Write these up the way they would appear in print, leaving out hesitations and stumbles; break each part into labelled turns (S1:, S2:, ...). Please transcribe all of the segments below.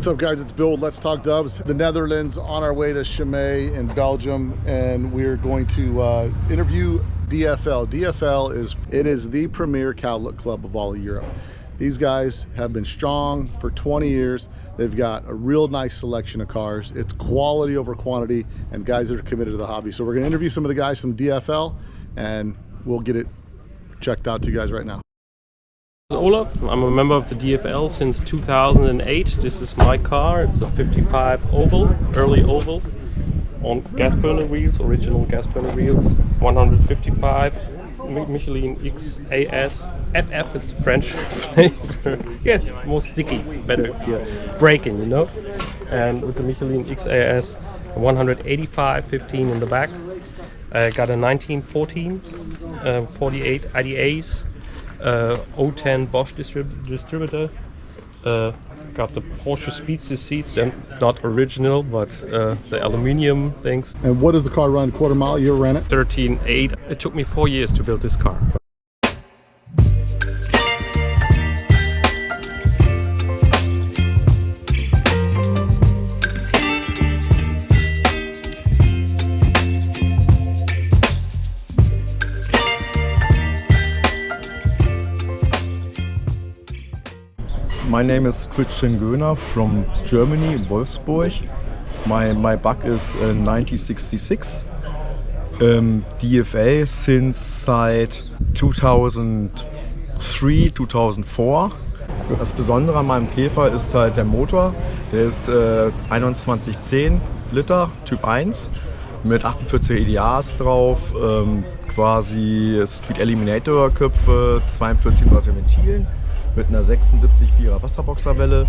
S1: What's up guys, it's Bill with Let's Talk Dubs, the Netherlands, on our way to Chimay in Belgium, and we're going to interview DFL. DFL is the premier Cal-Look club of all of Europe. These guys have been strong for 20 years. They've got a real nice selection of cars. It's quality over quantity and guys that are committed to the hobby. So we're gonna interview some of the guys from DFL and we'll get it checked out to you guys right now.
S2: Olaf, I'm a member of the DFL since 2008. This is my car. It's a 55 oval, early oval, on gas burner wheels, original gas burner wheels, 155 Michelin XAS FF. It's the French flavor. Yeah, it's more sticky. It's better if you're braking, you know. And with the Michelin XAS, 185 15 in the back. Got a 1914, 48 IDAs. 010 Bosch distributor. Got the Porsche Speedster seats, and not original, but the aluminium things.
S1: And what does the car run? Quarter mile? You ran it?
S2: 13.8. It took me 4 years to build this car.
S3: My name is Tristan from Germany, Wolfsburg. My bug is 1966. DFL since seit 2003, 2004. Das Besondere an meinem Käfer ist halt der Motor. Der ist 2110 Liter, Typ 1 mit 48 EDAs drauf, quasi Street Eliminator Köpfe, 42 Ventilen. Mit einer 76-4er Wasserboxerwelle,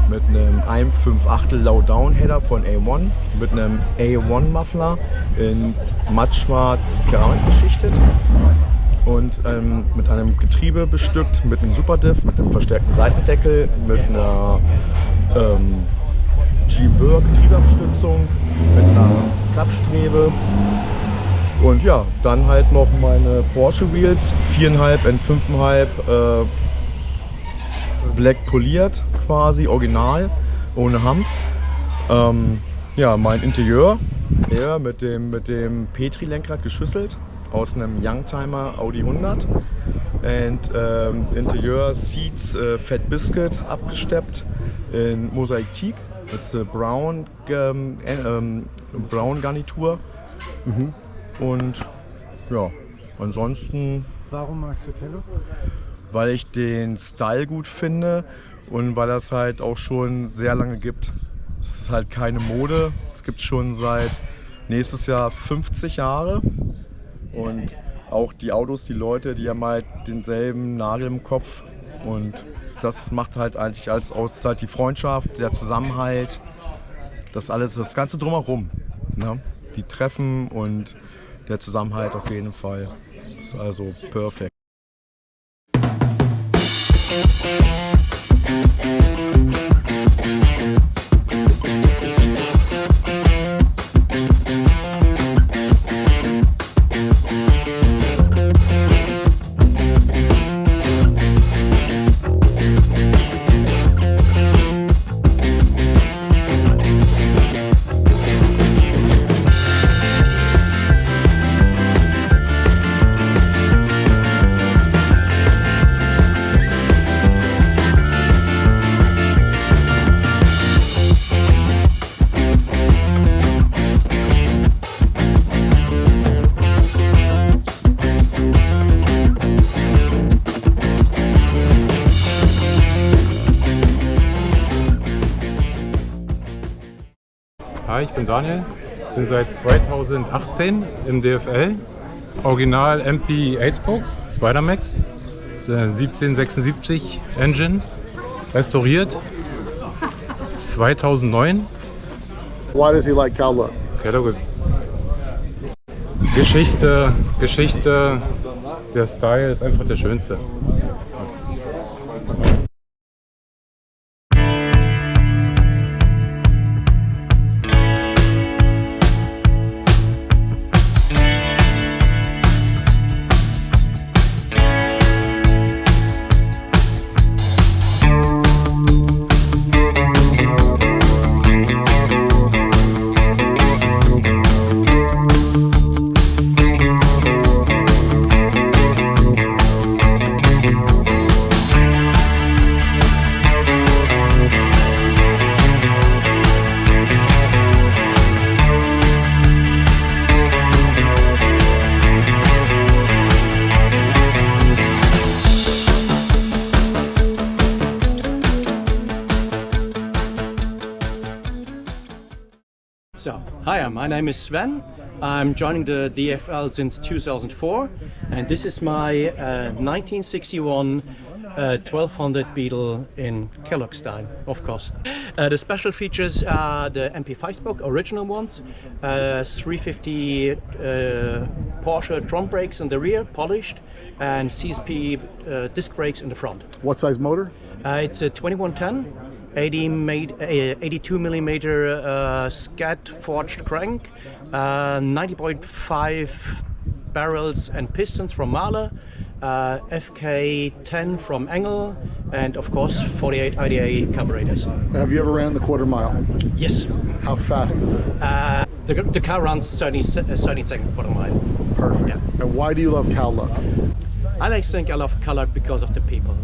S3: mit einem 1,5/8 Low-Down-Header von A1, mit einem A1-Muffler in mattschwarz Keramik beschichtet und mit einem Getriebe bestückt, mit einem Superdiff, mit einem verstärkten Seitendeckel, mit einer G-Burr Getriebeabstützung, mit einer Klappstrebe. Und ja, dann halt noch meine Porsche Wheels, 4,5 und 5,5 Black poliert, quasi original, ohne Hand. Ja, mein Interieur, mit dem Petri-Lenkrad geschüsselt aus einem Youngtimer Audi 100. Und Interieur Seats Fat Biscuit abgesteppt in Mosaik Teak. Das ist Brown Garnitur. Und ja, ansonsten.
S1: Warum magst du Cal-Look?
S3: Weil ich den Style gut finde und weil das halt auch schon sehr lange gibt. Es ist halt keine Mode, es gibt schon seit nächstes Jahr 50 Jahre und auch die Autos, die Leute, die haben halt denselben Nagel im Kopf und das macht halt eigentlich aus halt die Freundschaft, der Zusammenhalt, das alles, das Ganze drumherum, ne? Die Treffen und der Zusammenhalt auf jeden Fall, das ist also perfekt.
S4: Hi, ich bin Daniel, bin seit 2018 im DFL. Original EMPI 8-Spokes, Spider-Max, 1776 Engine, restauriert, 2009.
S1: Why does he like Cal-Look?
S4: Cal-Look ist Geschichte, der Style ist einfach der schönste.
S5: Hi, my name is Sven. I'm joining the DFL since 2004, and this is my 1961 1200 Beetle in Cal-Look style, of course. The special features are the MP 5-spoke, original ones, 350 Porsche drum brakes in the rear, polished, and CSP disc brakes in the front.
S1: What size motor?
S5: It's a 2110. 82 millimeter scat forged crank, 90.5 barrels and pistons from Mahler, FK10 from Engel, and of course 48 IDA carburetors.
S1: Have you ever ran the quarter mile?
S5: Yes.
S1: How fast is it?
S5: The car runs 30 seconds quarter mile.
S1: Perfect.
S5: Yeah.
S1: And why do you love Cal-Look?
S5: I love Cal-Look because of the people.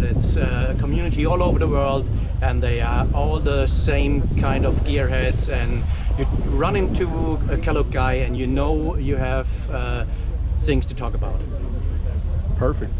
S5: It's a community all over the world, and they are all the same kind of gearheads, and you run into a Cal-Look guy and you know you have things to talk about.
S1: Perfect.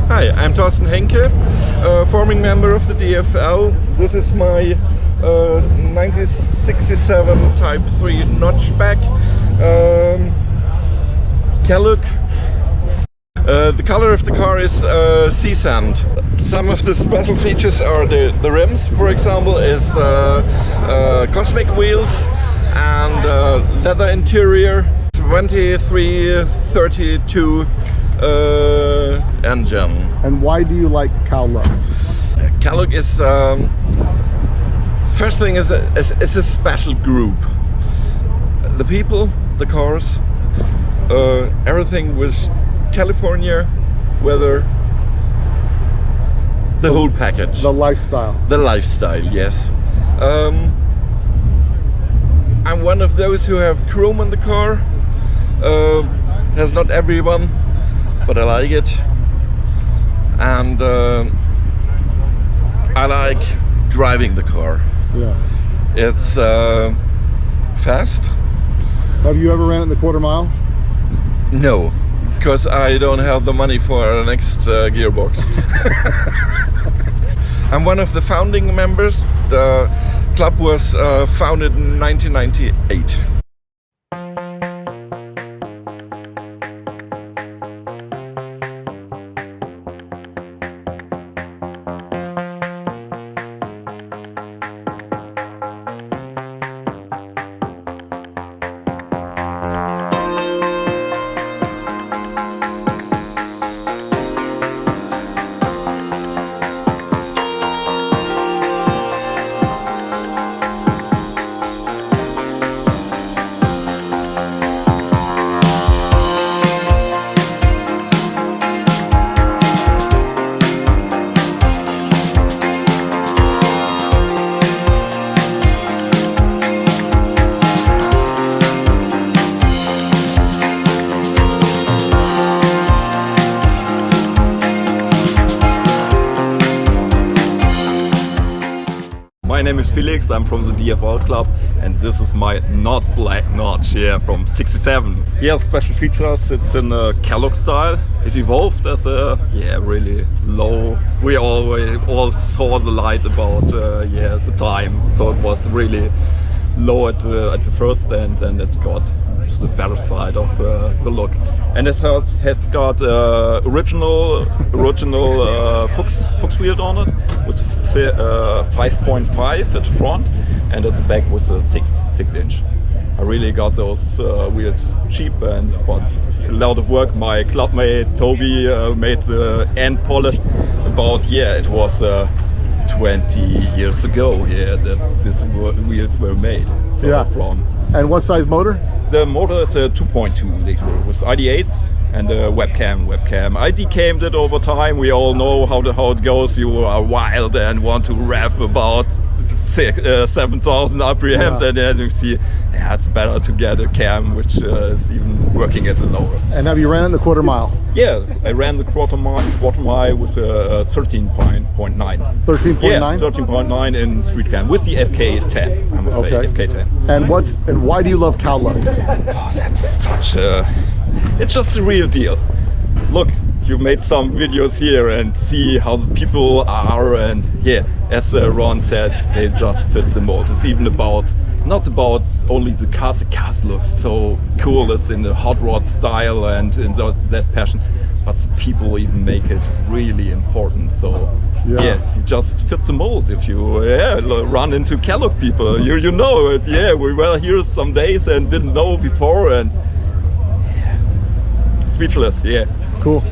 S3: Hi, I'm Dawson, forming member of the DFL. This is my 1967 Type 3 notchback Cal-Look. The color of the car is sea sand. Some of the special features are the rims, for example, is cosmic wheels and leather interior, 2332 engine.
S1: And why do you like Cal-Look?
S3: Cal-Look is first thing is it's a special group. The people, the cars, everything with California weather, the whole package.
S1: The lifestyle.
S3: The lifestyle, yes. I'm one of those who have chrome in the car. Has not everyone, but I like it. And I like driving the car.
S1: Yeah.
S3: It's fast.
S1: Have you ever ran it in the quarter mile?
S3: No, because I don't have the money for an next gearbox. I'm one of the founding members. The club was founded in 1998.
S6: My name is Felix, I'm from the DFL Club, and this is my not black notch here from 67. Yeah, special features, it's in a Cal-Look style. It evolved as a really low. We all saw the light about the time, so it was really low at the first, and then it got to the better side of the look. And it has got original Fuchs wheel on it, with 5.5 at front, and at the back was a 6 inch. I really got those wheels cheap, but a lot of work. My clubmate Toby made the end polish about, it was 20 years ago, that these wheels were made. So from.
S1: And what size motor?
S6: The motor is a 2.2 liter with IDAs and a webcam. I decamed it over time. We all know how it goes. You are wild and want to rev about 7,000 RPMs, and then you see it's better to get a cam which is even working at the lower.
S1: And have you ran it in the quarter mile?
S6: Yeah, I ran the quarter mile with a 13.9.
S1: 13.9?
S6: Yeah, 13.9 in street cam with the FK10, I must say, FK10.
S1: And why do you love Cal-Look?
S6: Oh, that's such a... It's just a real deal. Look, you made some videos here and see how the people are, and as Ron said, they just fit the mold. It's even not about only the cars look so cool, it's in the hot rod style and in that passion, but the people even make it really important. So you just fit the mold. If you run into Cal-Look people, you know it. We were here some days and didn't know before, and speechless.
S1: Cool.